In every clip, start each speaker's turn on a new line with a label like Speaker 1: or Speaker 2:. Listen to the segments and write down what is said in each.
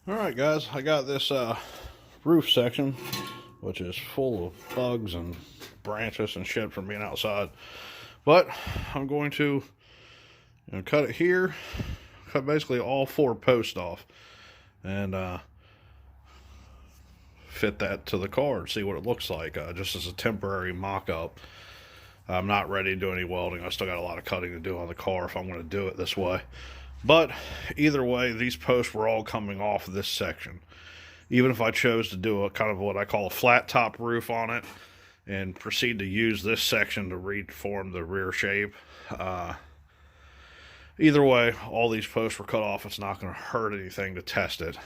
Speaker 1: Alright guys, I got this roof section, which is full of bugs and branches and shit from being outside. But I'm going to cut it here, cut basically all 4 posts off, and fit that to the car and see what it looks like, just as a temporary mock-up. I'm not ready to do any welding. I still got a lot of cutting to do on the car if I'm going to do it this way. But either way, these posts were all coming off this section. Even if I chose to do a kind of what I call a flat top roof on it and proceed to use this section to reform the rear shape, either way, all these posts were cut off. It's not going to hurt anything to test it.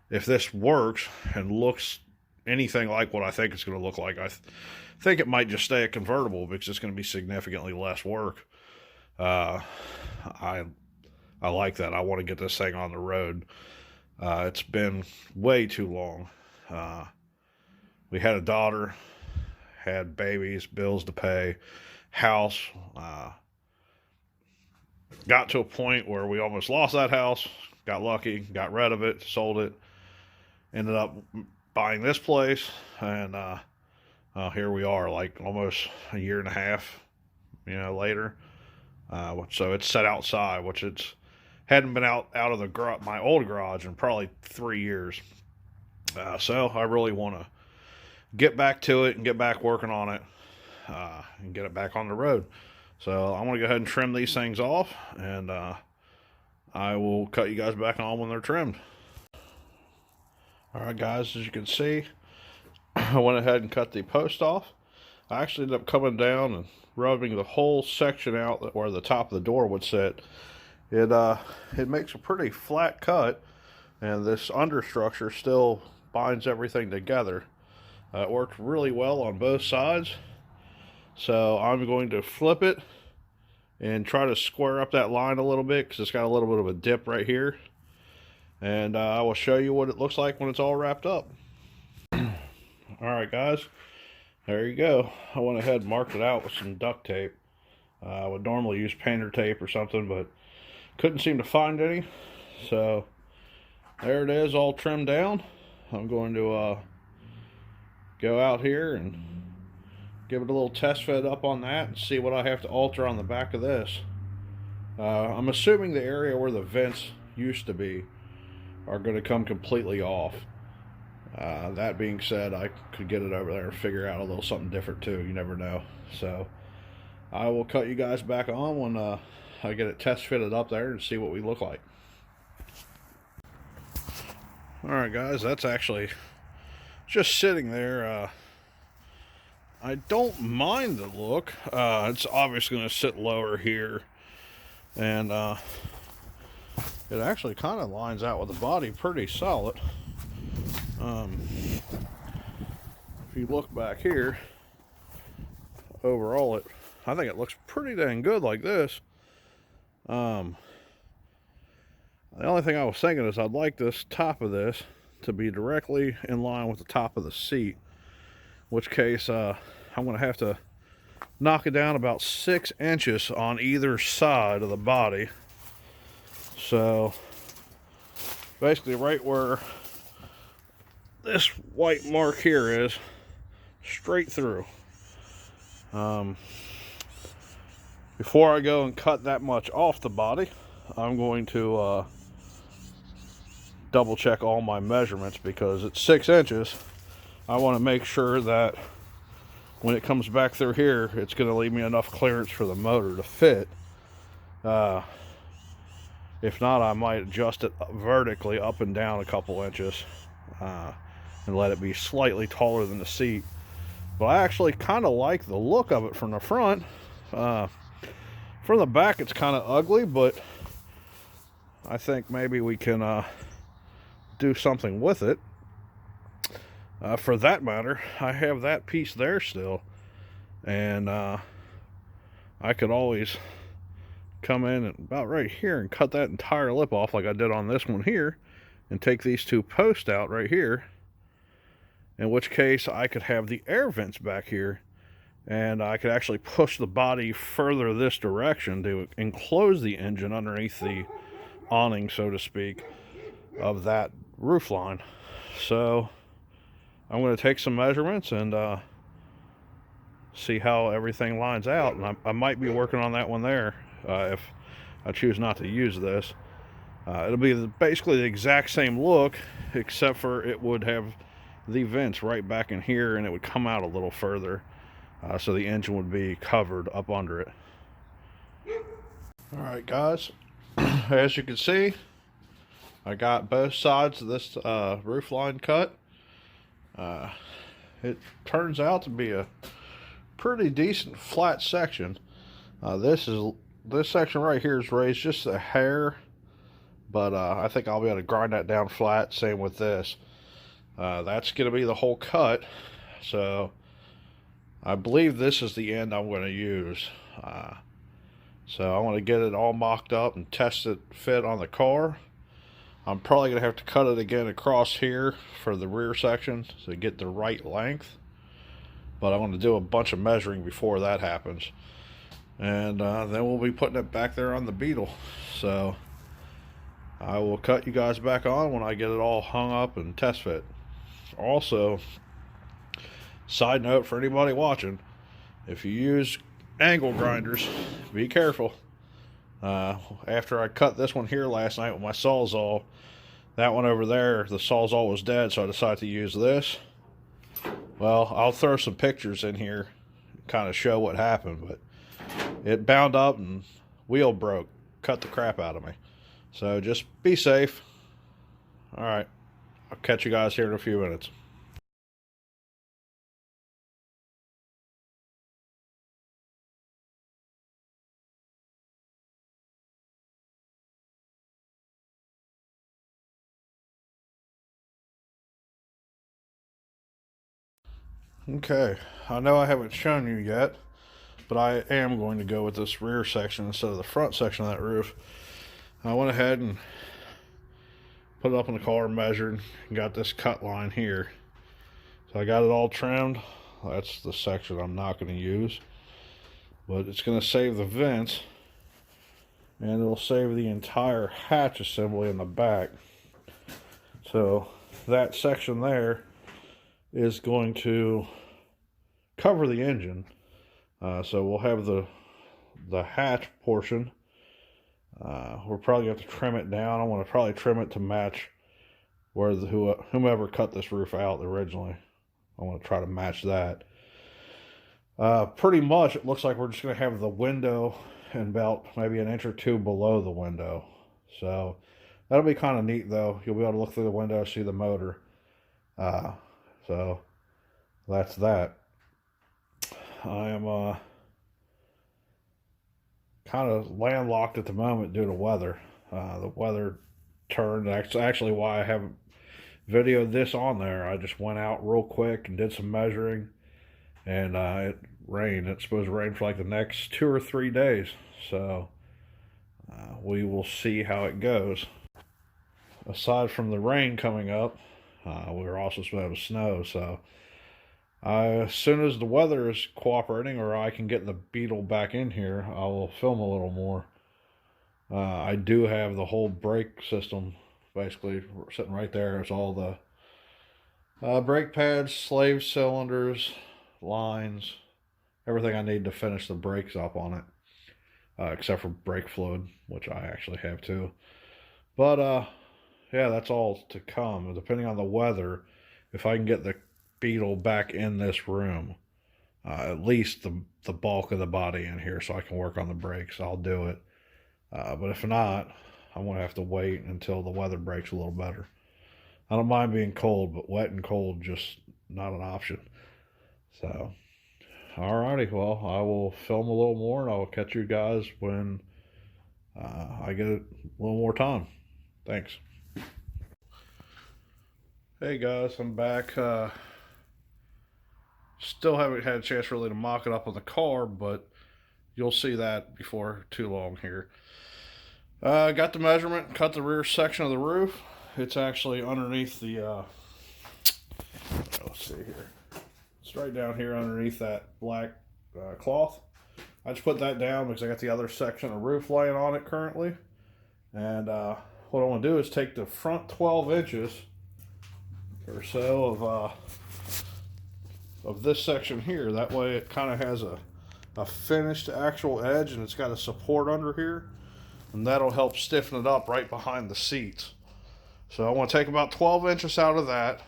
Speaker 1: If this works and looks anything like what I think it's going to look like, I think it might just stay a convertible because it's going to be significantly less work. I like that. I want to get this thing on the road. It's been way too long. We had a daughter, had babies, bills to pay, house. Got to a point where we almost lost that house. Got lucky, got rid of it, sold it. Ended up buying this place, and here we are, like almost a year and a half, later. So it's set outside, which it's hadn't been out of the my old garage in probably 3 years. So I really want to get back to it and get back working on it, and get it back on the road. So I'm going to go ahead and trim these things off, and I will cut you guys back on when they're trimmed. Alright guys, as you can see, I went ahead and cut the post off. I actually ended up coming down and rubbing the whole section out where the top of the door would sit. It makes a pretty flat cut, and this understructure still binds everything together. It worked really well on both sides. So I'm going to flip it and try to square up that line a little bit because it's got a little bit of a dip right here. And I will show you what it looks like when it's all wrapped up. Alright guys, there you go. I went ahead and marked it out with some duct tape. I would normally use painter tape or something, but couldn't seem to find any. So there it is, all trimmed down. I'm going to go out here and give it a little test fit up on that and see what I have to alter on the back of this. I'm assuming the area where the vents used to be are going to come completely off. That being said, I could get it over there and figure out a little something different too. You never know. So I will cut you guys back on when I get it test fitted up there and see what we look like. Alright guys, that's actually just sitting there. I don't mind the look. It's obviously going to sit lower here, and it actually kind of lines out with the body pretty solid. If you look back here, overall, I think it looks pretty dang good like this. The only thing I was thinking is I'd like this top of this to be directly in line with the top of the seat, in which case I'm going to have to knock it down about 6 inches on either side of the body. So basically right where this white mark here is, straight through. Before I go and cut that much off the body, I'm going to double check all my measurements, because it's 6 inches. I want to make sure that when it comes back through here, it's going to leave me enough clearance for the motor to fit. If not, I might adjust it vertically up and down a couple inches, and let it be slightly taller than the seat. But I actually kind of like the look of it from the front. From the back, it's kind of ugly, but I think maybe we can do something with it. For that matter, I have that piece there still, and I could always come in and about right here and cut that entire lip off like I did on this one here, and take these 2 posts out right here, in which case I could have the air vents back here, and I could actually push the body further this direction to enclose the engine underneath the awning, so to speak. of that roof line. So I'm going to take some measurements and see how everything lines out, and I might be working on that one there if I choose not to use this. It'll be basically the exact same look, except for it would have the vents right back in here, and it would come out a little further, so the engine would be covered up under it. Alright guys, as you can see, I got both sides of this roof line cut. It turns out to be a pretty decent flat section. This section right here is raised just a hair, but I think I'll be able to grind that down flat. Same with this. That's going to be the whole cut, so I believe this is the end I'm going to use. So I want to get it all mocked up and test it fit on the car. I'm probably going to have to cut it again across here for the rear section to get the right length, but I want to do a bunch of measuring before that happens, and then we'll be putting it back there on the Beetle. So I will cut you guys back on when I get it all hung up and test fit. Also, side note for anybody watching, if you use angle grinders, be careful. After I cut this one here last night with my Sawzall, that one over there, the Sawzall was dead, so I decided to use this. Well, I'll throw some pictures in here, kind of show what happened, but it bound up and wheel broke, cut the crap out of me. So just be safe. Alright, I'll catch you guys here in a few minutes. Okay, I know I haven't shown you yet, but I am going to go with this rear section instead of the front section of that roof. I went ahead and put it up in the car, measured, and got this cut line here. So I got it all trimmed. That's the section I'm not going to use, but it's going to save the vents, and it'll save the entire hatch assembly in the back. So that section there is going to cover the engine. So we'll have the hatch portion. We're probably going to have to trim it down. I want to probably trim it to match where whomever cut this roof out originally. I want to try to match that. Pretty much it looks like we're just going to have the window and about maybe an inch or two below the window. So that'll be kind of neat though. You'll be able to look through the window, see the motor. So that's that. I am kind of landlocked at the moment due to weather. The weather turned. That's actually why I haven't videoed this on there. I just went out real quick and did some measuring, and it rained. It's supposed to rain for like the next 2 or 3 days. So we will see how it goes. Aside from the rain coming up, we're also supposed to have snow. So as soon as the weather is cooperating, or I can get the Beetle back in here, I will film a little more. I do have the whole brake system basically sitting right there. It's all the brake pads, slave cylinders, lines, everything I need to finish the brakes up on it, except for brake fluid, which I actually have too. But yeah, that's all to come. Depending on the weather, if I can get the Beetle back in this room, at least the bulk of the body in here, so I can work on the brakes, I'll do it. But if not, I'm going to have to wait until the weather breaks a little better. I don't mind being cold, but wet and cold, just not an option. So, alrighty, well, I will film a little more, and I'll catch you guys when I get a little more time. Thanks. Hey guys, I'm back. Still haven't had a chance really to mock it up on the car, but you'll see that before too long here. Got the measurement, cut the rear section of the roof. It's actually underneath the, let's see here. It's right down here underneath that black cloth. I just put that down because I got the other section of roof laying on it currently. And what I want to do is take the front 12 inches or so of this section here. That way it kind of has a finished actual edge, and it's got a support under here, and that'll help stiffen it up right behind the seats. So I want to take about 12 inches out of that,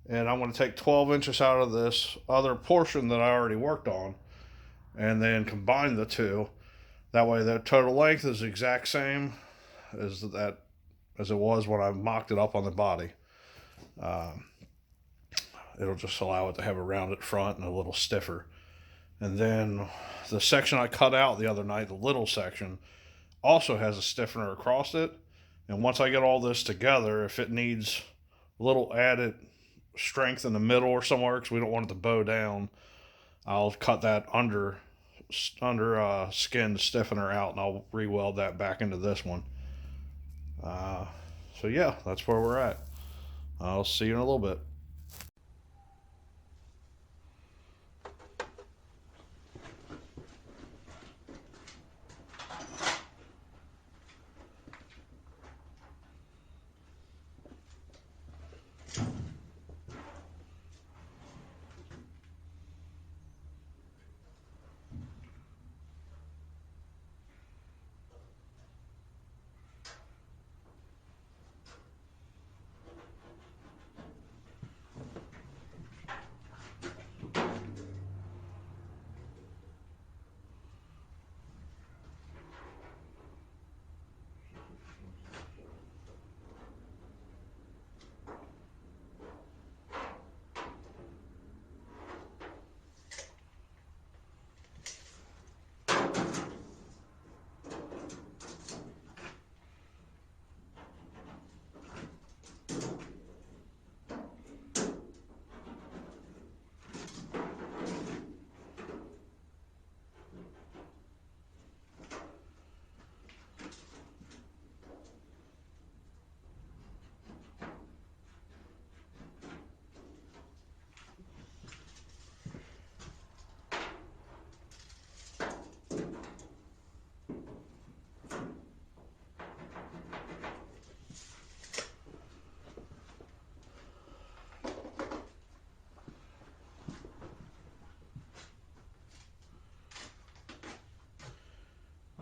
Speaker 1: and I'm going to take 12 inches out of this other portion that I already worked on, and then combine the two. That way the total length is the exact same as it was when I mocked it up on the body. It'll just allow it to have a rounded front and a little stiffer. And then the section I cut out the other night, the little section, also has a stiffener across it. And once I get all this together, if it needs a little added strength in the middle or somewhere, because we don't want it to bow down, I'll cut that under skin stiffener out, and I'll re-weld that back into this one. So yeah, that's where we're at. I'll see you in a little bit.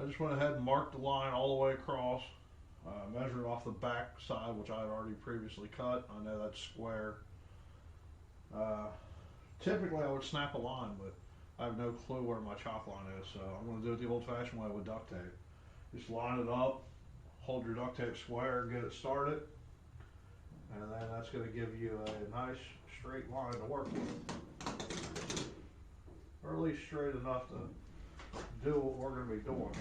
Speaker 1: I just went ahead and marked the line all the way across, measured off the back side, which I had already previously cut. I know that's square. Typically I would snap a line, but I have no clue where my chalk line is, so I'm going to do it the old-fashioned way with duct tape. Just line it up, hold your duct tape square, get it started, and then that's going to give you a nice straight line to work with, or at least straight enough to do what we're going to be doing.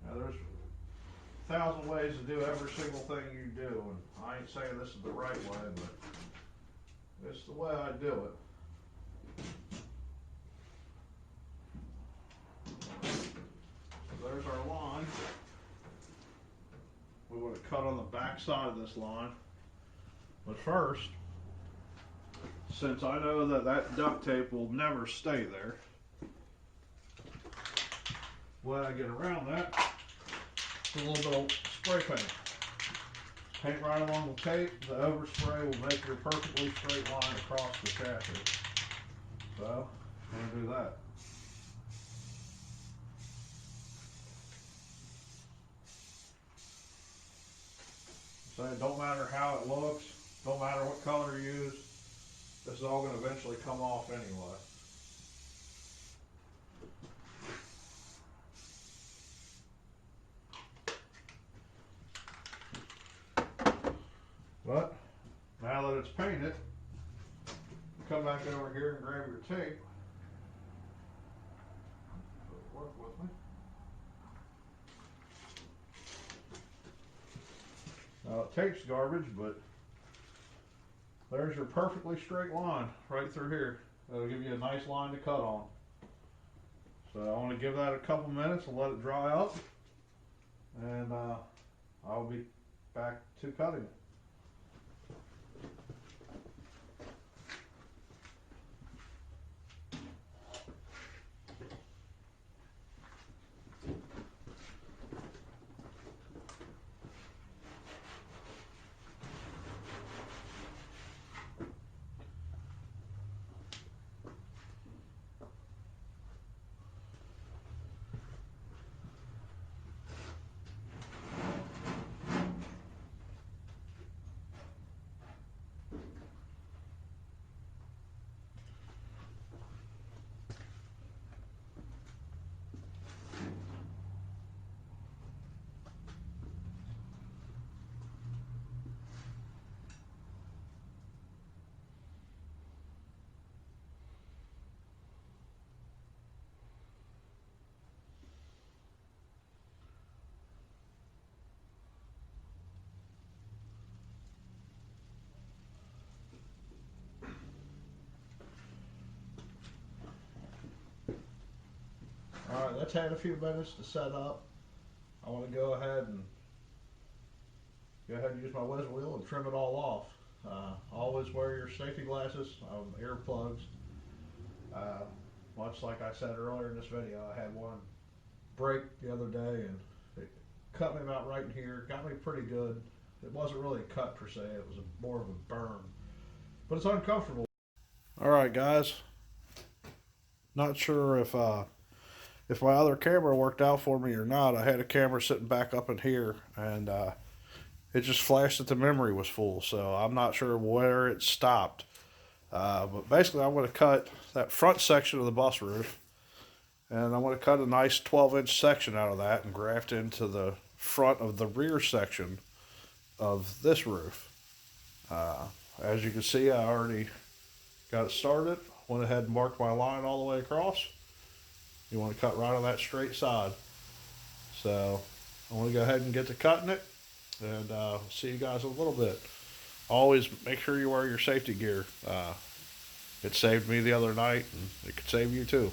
Speaker 1: Now there's 1,000 ways to do every single thing you do, and I ain't saying this is the right way, but it's the way I do it. So there's our line. We want to cut on the back side of this line. But first, since I know that duct tape will never stay there, when I get around that, a little bit of spray paint. Paint right along the tape. The overspray will make your perfectly straight line across the chassis. So, I'm going to do that. So it don't matter how it looks, don't matter what color you use, this is all going to eventually come off anyway. But now that it's painted, come back over here and grab your tape. Work with me. Now the tape's garbage, but there's your perfectly straight line right through here. That'll give you a nice line to cut on. So I want to give that a couple minutes and let it dry up, and I'll be back to cutting it. that's had a few minutes to set up. I want to go ahead and use my whiz wheel and trim it all off. Always wear your safety glasses, earplugs. Much like I said earlier in this video, I had one break the other day and it cut me about right in here. Got me pretty good. It wasn't really a cut per se, it was more of a burn. But it's uncomfortable. Alright guys, not sure if my other camera worked out for me or not. I had a camera sitting back up in here and it just flashed that the memory was full, so I'm not sure where it stopped. But basically I'm going to cut that front section of the bus roof, and I'm going to cut a nice 12-inch section out of that and graft into the front of the rear section of this roof. As you can see, I already got it started. Went ahead and marked my line all the way across. You want to cut right on that straight side. So I want to go ahead and get to cutting it, and see you guys in a little bit. Always make sure you wear your safety gear. It saved me the other night, and it could save you too.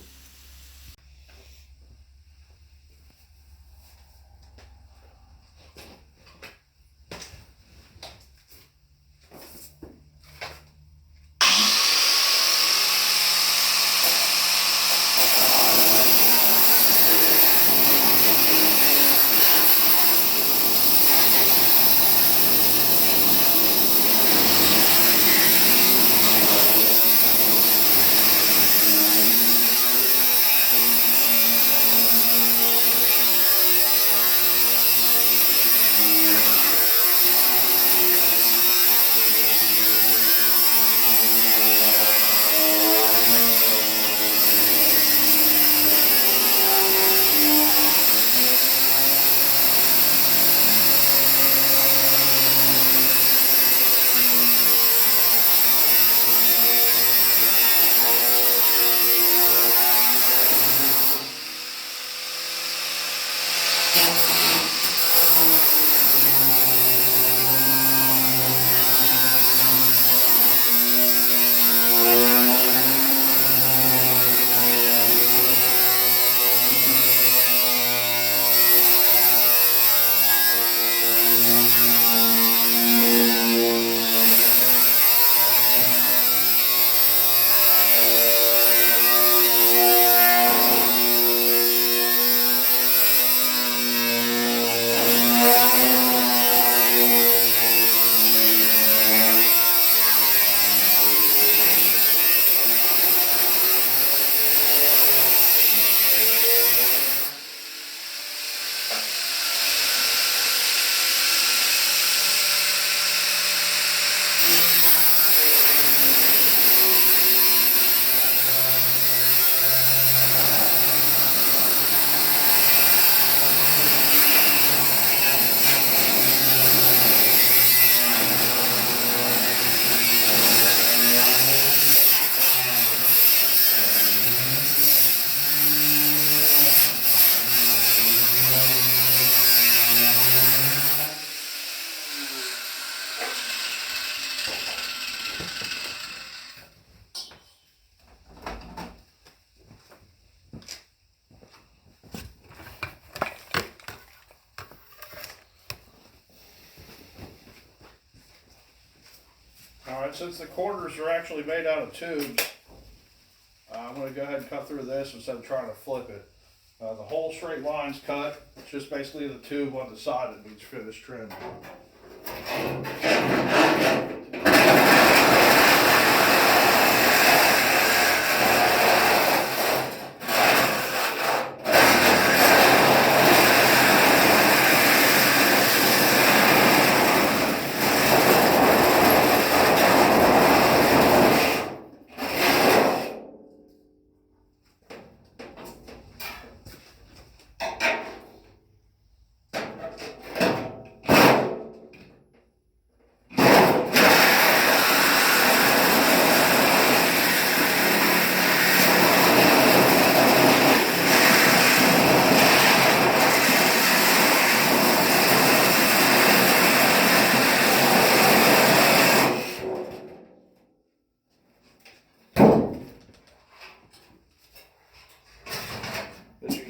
Speaker 1: Alright, since the quarters are actually made out of tubes, I'm going to go ahead and cut through this instead of trying to flip it. The whole straight line's cut. It's just basically the tube on the side that needs finished trim.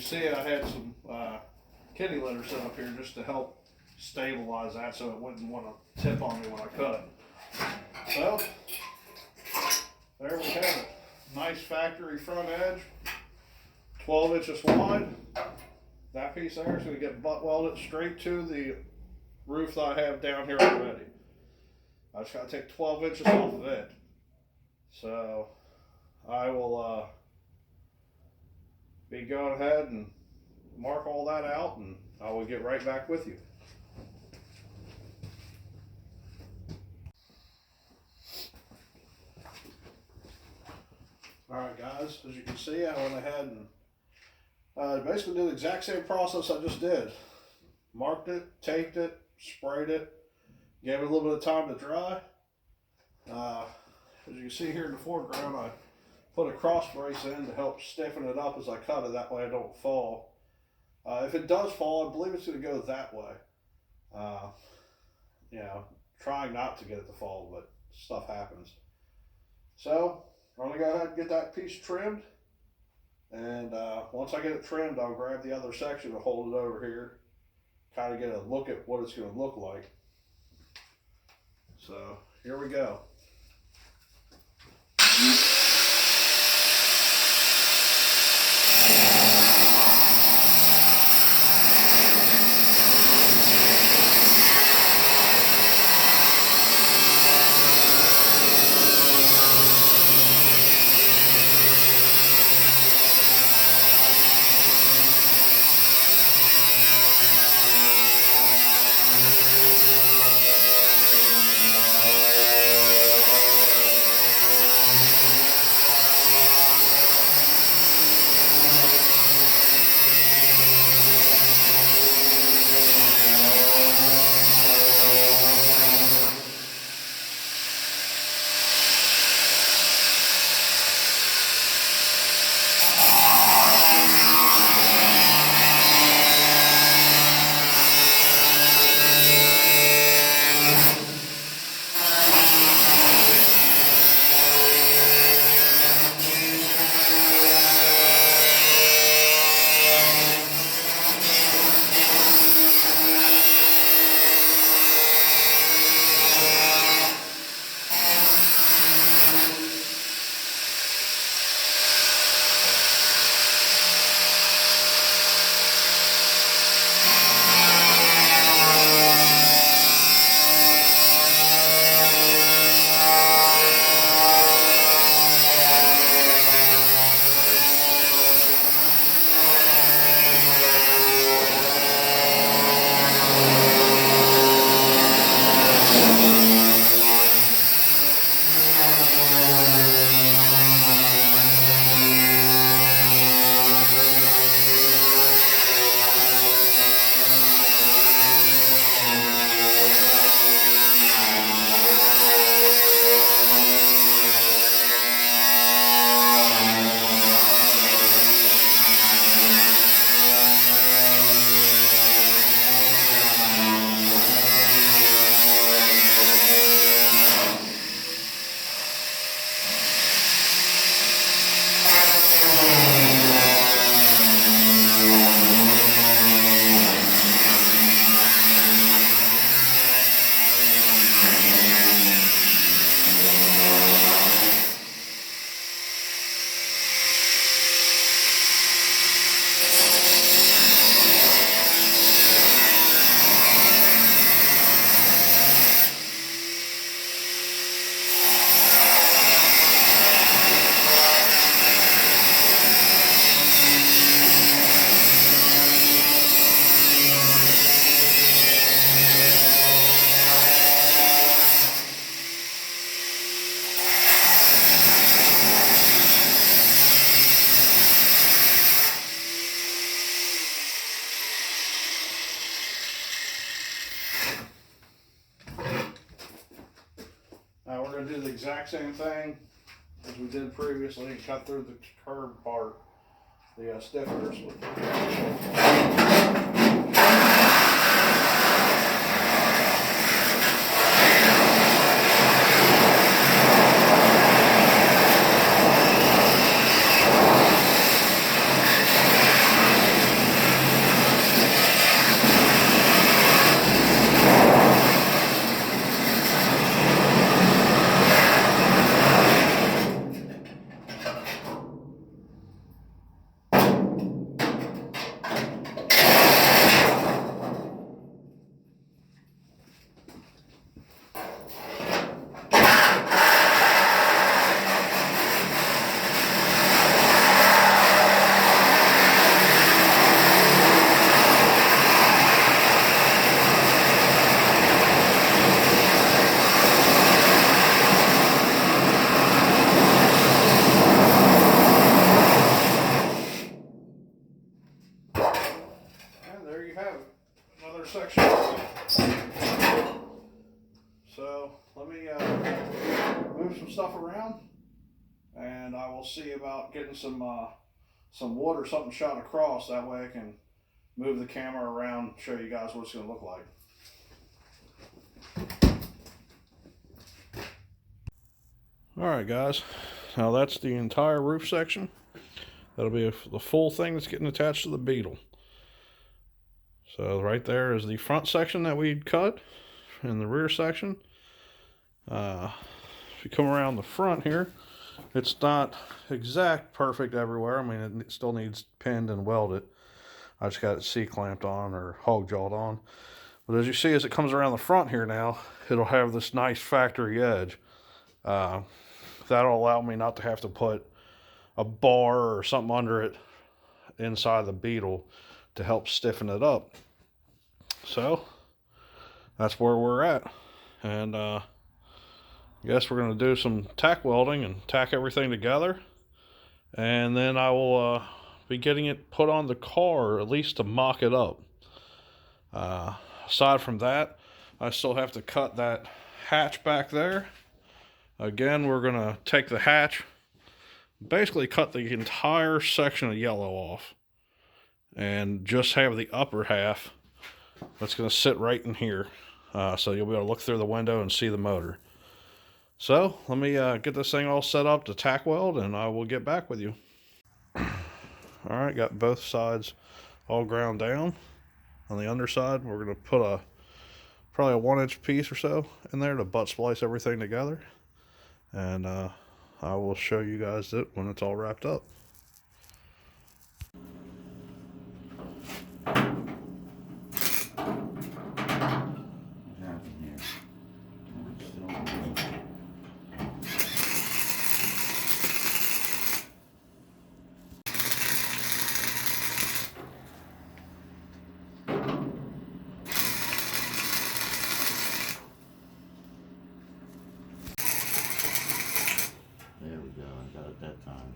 Speaker 1: see, I had some kitty litter set up here just to help stabilize that so it wouldn't want to tip on me when I cut. So, there we have it. Nice factory front edge, 12 inches wide. That piece there is going to get butt welded straight to the roof that I have down here already. I just got to take 12 inches off of it. So, I will be going ahead and mark all that out, and I will get right back with you. Alright guys, as you can see, I went ahead and basically did the exact same process I just did. Marked it, taped it, sprayed it, gave it a little bit of time to dry. As you can see here in the foreground, I put a cross brace in to help stiffen it up as I cut it, that way I don't fall. If it does fall, I believe it's going to go that way. You know, trying not to get it to fall, but stuff happens. So, I'm going to go ahead and get that piece trimmed. And once I get it trimmed, I'll grab the other section and hold it over here. Kind of get a look at what it's going to look like. So, here we go. Now we're going to do the exact same thing as we did previously and cut through the curved part, the stiffeners. section. So let me move some stuff around, and I will see about getting some wood or something shot across. That way I can move the camera around, show you guys what it's going to look like. Alright guys, now that's the entire roof section. That'll be the full thing that's getting attached to the beetle. So right there is the front section that we cut, and the rear section. If you come around the front here, it's not exact perfect everywhere. I mean, it still needs pinned and welded. I just got it C-clamped on or hog-jawed on. But as you see, as it comes around the front here now, it'll have this nice factory edge. That'll allow me not to have to put a bar or something under it inside the beetle to help stiffen it up. So that's where we're at. And I guess we're going to do some tack welding and tack everything together. And then I will be getting it put on the car, or at least to mock it up. Aside from that, I still have to cut that hatch back there. Again, we're going to take the hatch, basically cut the entire section of yellow off, and just have the upper half that's going to sit right in here. So you'll be able to look through the window and see the motor. So let me get this thing all set up to tack weld, and I will get back with you. Alright, got both sides all ground down. On the underside, we're going to put probably a 1-inch piece or so in there to butt splice everything together. And I will show you guys it when it's all wrapped up.
Speaker 2: There we go, I got it that time.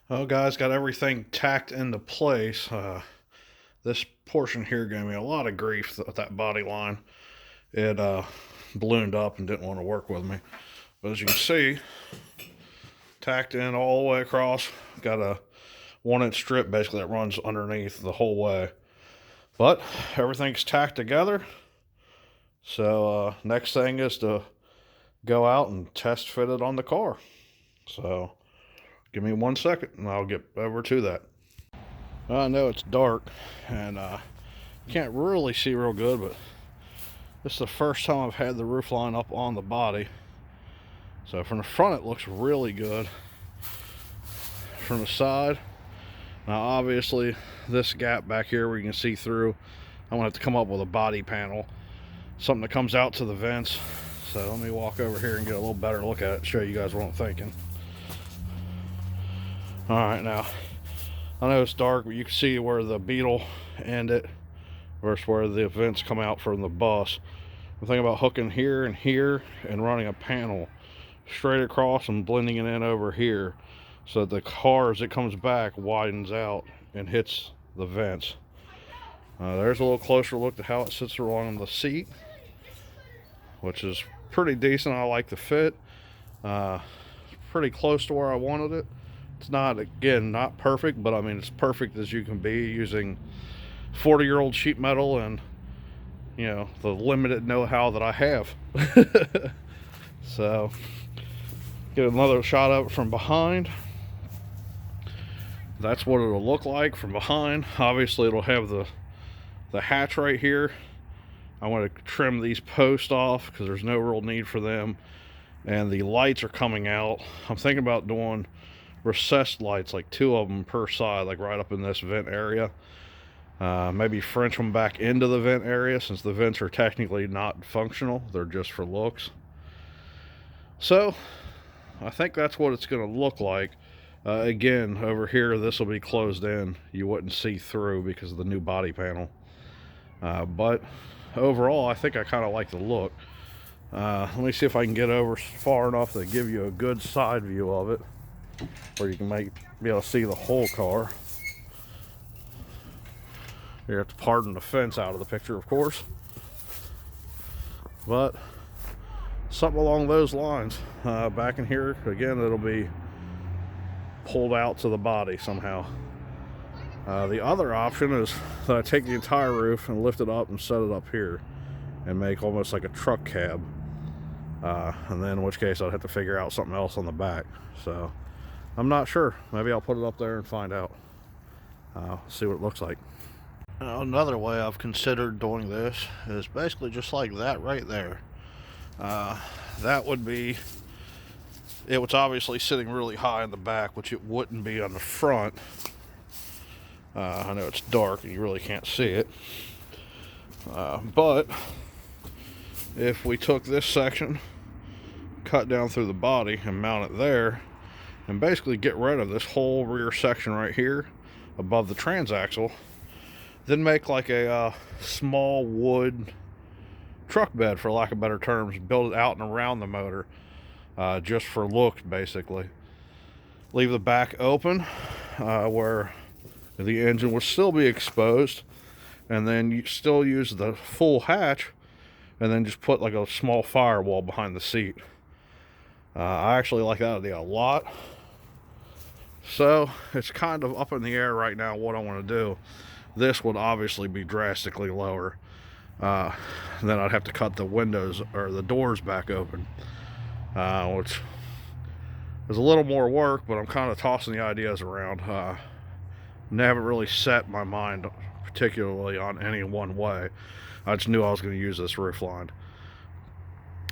Speaker 1: Well guys, got everything tacked into place. This portion here gave me a lot of grief with that body line. It ballooned up and didn't want to work with me. But as you can see, tacked in all the way across. Got a 1-inch strip basically that runs underneath the whole way. But everything's tacked together. So next thing is to go out and test fit it on the car. So give me 1 second and I'll get over to that. I know it's dark and can't really see real good, but this is the first time I've had the roof line up on the body. So from the front it looks really good. From the side, now obviously this gap back here where you can see through, I'm gonna have to come up with a body panel, something that comes out to the vents. So let me walk over here and get a little better look at it and show you guys what I'm thinking. All right, now I know it's dark, but you can see where the beetle ended versus where the vents come out from the bus. I'm thinking about hooking here and running a panel straight across and blending it in over here so that the car, as it comes back, widens out and hits the vents. There's a little closer look to how it sits along the seat, which is pretty decent. I like the fit. Pretty close to where I wanted it. It's not, again, not perfect, but I mean it's perfect as you can be using 40-year-old sheet metal and, you know, the limited know-how that I have. So get another shot of it from behind. That's what it'll look like from behind. Obviously it'll have the hatch right here. I want to trim these posts off because there's no real need for them, and the lights are coming out. I'm thinking about doing recessed lights, like 2 of them per side, like right up in this vent area. Maybe French them back into the vent area, since the vents are technically not functional, they're just for looks. So I think that's what it's going to look like. Again, over here this will be closed in, you wouldn't see through because of the new body panel. But overall I think I kind of like the look. Let me see if I can get over far enough to give you a good side view of it, where you can be able to see the whole car. You have to pardon the fence out of the picture, of course, but something along those lines. Back in here again, it'll be pulled out to the body somehow. The other option is that I take the entire roof and lift it up and set it up here and make almost like a truck cab, and then in which case I'd have to figure out something else on the back. So I'm not sure. Maybe I'll put it up there and find out. See what it looks like. Now, another way I've considered doing this is basically just like that right there. That would be, it was obviously sitting really high in the back, which it wouldn't be on the front. I know it's dark and you really can't see it. But if we took this section, cut down through the body and mount it there, and basically get rid of this whole rear section right here above the transaxle, then make like a small wood truck bed, for lack of better terms, build it out and around the motor, just for look basically. Leave the back open where the engine will still be exposed, and then you still use the full hatch, and then just put like a small firewall behind the seat. I actually like that idea a lot. So it's kind of up in the air right now what I want to do. This would obviously be drastically lower. Then I'd have to cut the windows or the doors back open, which is a little more work, but I'm kind of tossing the ideas around. Never really set my mind particularly on any one way. I just knew I was going to use this roof line.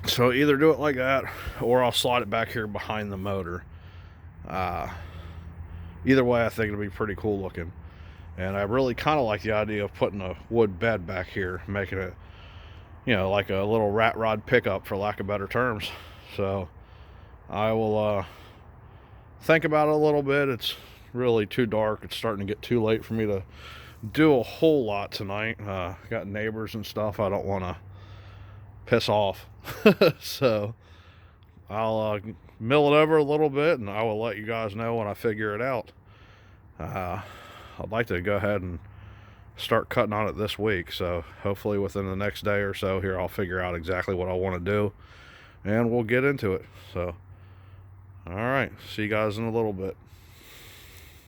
Speaker 1: So either do it like that, or I'll slide it back here behind the motor. Either way, I think it'll be pretty cool looking. And I really kind of like the idea of putting a wood bed back here, making it, you know, like a little rat rod pickup, for lack of better terms. So I will think about it a little bit. It's really too dark. It's starting to get too late for me to do a whole lot tonight. Got neighbors and stuff I don't want to piss off. So I'll mill it over a little bit, and I will let you guys know when I figure it out. I'd like to go ahead and start cutting on it this week, so hopefully within the next day or so here I'll figure out exactly what I want to do, and we'll get into it. So All right, see you guys in a little bit.